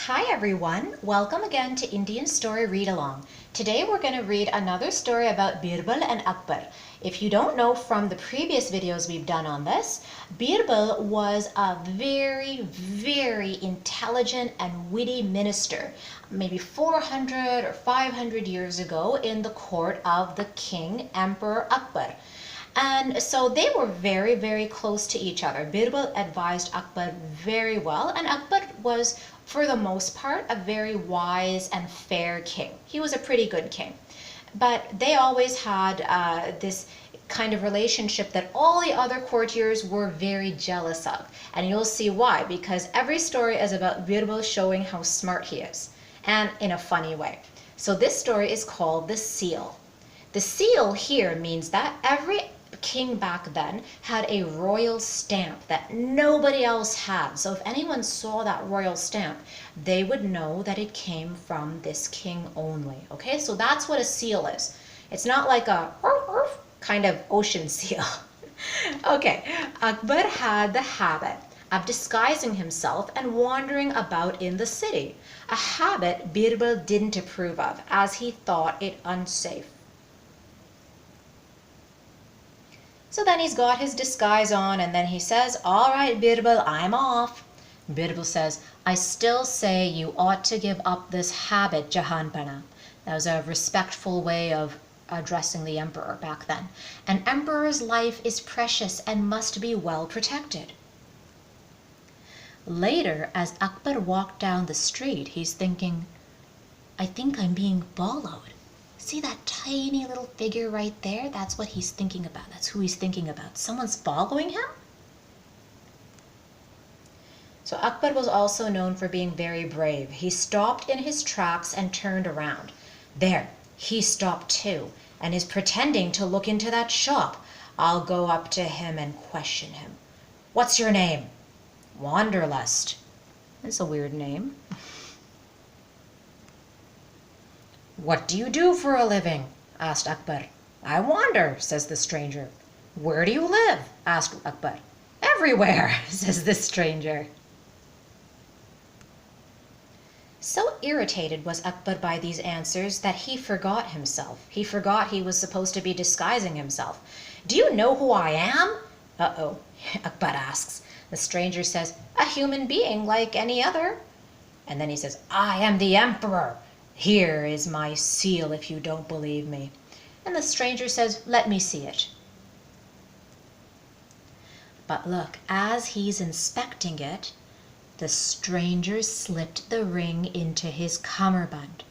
Hi everyone, welcome again to Indian Story Read Along. Today we're going to read another story about Birbal and Akbar. If you don't know from the previous videos we've done on this, Birbal was a very intelligent and witty minister, maybe 400 or 500 years ago in the court of the king, Emperor Akbar. And so they were very close to each other. Birbal advised Akbar very well, and Akbar was, for the most part, a very wise and fair king. He was a pretty good king. But they always had this kind of relationship that all the other courtiers were very jealous of. And you'll see why, because every story is about Birbal showing how smart he is, and in a funny way. So this story is called The Seal. The seal here means that every king back then had a royal stamp that nobody else had. So if anyone saw that royal stamp, they would know that it came from this king only. Okay, so that's what a seal is. It's not like a kind of ocean seal. Okay, Akbar had the habit of disguising himself and wandering about in the city, a habit Birbal didn't approve of, as he thought it unsafe. So then he's got his disguise on, and then he says, "All right, Birbal, I'm off." Birbal says, "I still say you ought to give up this habit, Jahanpana." That was a respectful way of addressing the emperor back then. An emperor's life is precious and must be well protected. Later, as Akbar walked down the street, he's thinking, "I think I'm being followed. See that tiny little figure right there? That's what he's thinking about. That's who he's thinking about. Someone's following him?" So Akbar was also known for being very brave. He stopped in his tracks and turned around. There, he stopped too, and is pretending to look into that shop. I'll go up to him and question him. "What's your name?" "Wanderlust." That's a weird name. "What do you do for a living?" asked Akbar. "I wander," says the stranger. "Where do you live?" asked Akbar. "Everywhere," says the stranger. So irritated was Akbar by these answers that he forgot himself. He forgot he was supposed to be disguising himself. "Do you know who I am?" "Uh-oh," Akbar asks. The stranger says, "A human being like any other." And then he says, "I am the emperor. Here is my seal if you don't believe me." And the stranger says, "Let me see it." But look, as he's inspecting it, the stranger slipped the ring into his cummerbund.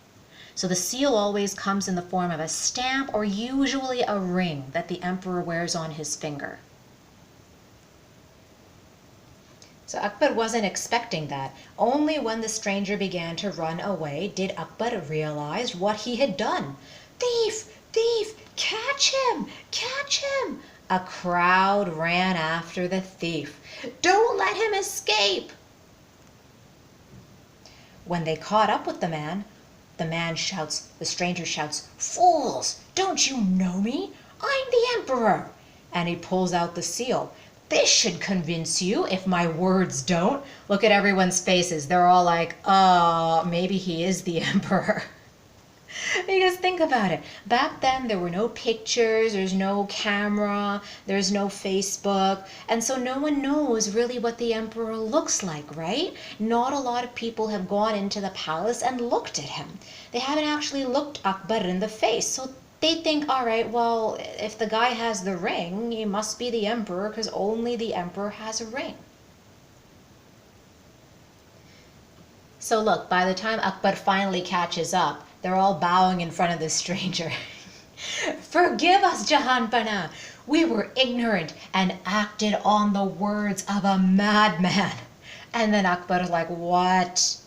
So the seal always comes in the form of a stamp or usually a ring that the emperor wears on his finger. So Akbar wasn't expecting that. Only when the stranger began to run away did Akbar realize what he had done. "Thief! Thief! Catch him! Catch him!" A crowd ran after the thief. "Don't let him escape!" When they caught up with the stranger shouts, "Fools! Don't you know me? I'm the emperor!" And he pulls out the seal. "This should convince you if my words don't." Look at everyone's faces. They're all like, "Oh, maybe he is the emperor." Because think about it. Back then, there were no pictures, there's no camera, there's no Facebook, and so no one knows really what the emperor looks like, right? Not a lot of people have gone into the palace and looked at him. They haven't actually looked Akbar in the face, so they think, all right, well, if the guy has the ring, he must be the emperor because only the emperor has a ring. So look, by the time Akbar finally catches up, they're all bowing in front of the stranger. "Forgive us, Jahanpana. We were ignorant and acted on the words of a madman." And then Akbar's like, "What?"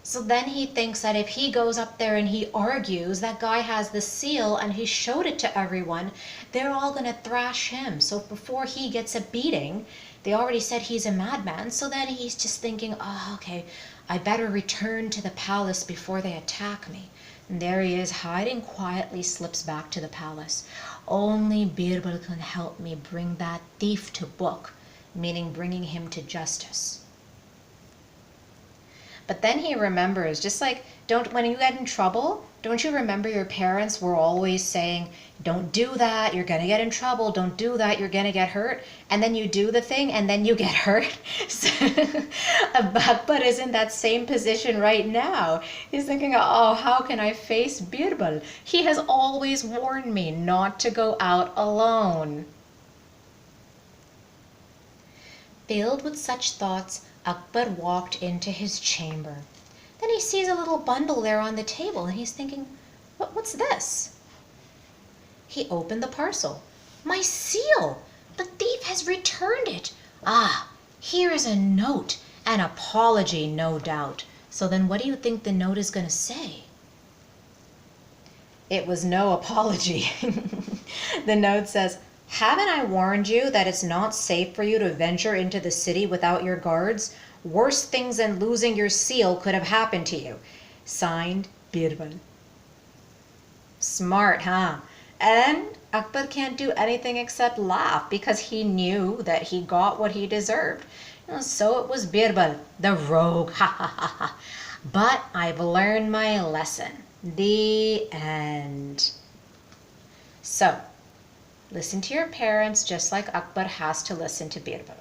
So then he thinks that if he goes up there and he argues, that guy has the seal and he showed it to everyone, they're all going to thrash him. So before he gets a beating, they already said he's a madman. So then he's just thinking, "Oh, okay, I better return to the palace before they attack me." And there he is, hiding quietly, slips back to the palace. "Only Birbal can help me bring that thief to book," meaning bringing him to justice. But then he remembers, just like, when you get in trouble, don't you remember your parents were always saying, don't do that, you're going to get in trouble, don't do that, you're going to get hurt. And then you do the thing and then you get hurt. So, Akbar is in that same position right now. He's thinking, oh, how can I face Birbal? He has always warned me not to go out alone. Filled with such thoughts, Akbar walked into his chamber. Then he sees a little bundle there on the table and he's thinking, what's this? He opened the parcel. My seal! The thief has returned it. Ah, here is a note, an apology, no doubt. So then what do you think the note is going to say? It was no apology. The note says, haven't I warned you that it's not safe for you to venture into the city without your guards? Worse things than losing your seal could have happened to you. Signed, Birbal. Smart, huh? And Akbar can't do anything except laugh because he knew that he got what he deserved. So it was Birbal, the rogue, ha ha ha ha. But I've learned my lesson. The end. So, listen to your parents just like Akbar has to listen to Birbal.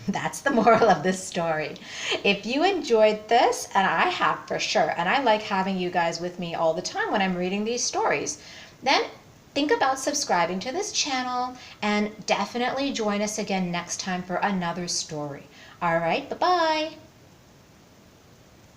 That's the moral of this story. If you enjoyed this, and I have for sure, and I like having you guys with me all the time when I'm reading these stories, then think about subscribing to this channel and definitely join us again next time for another story. All right, bye-bye.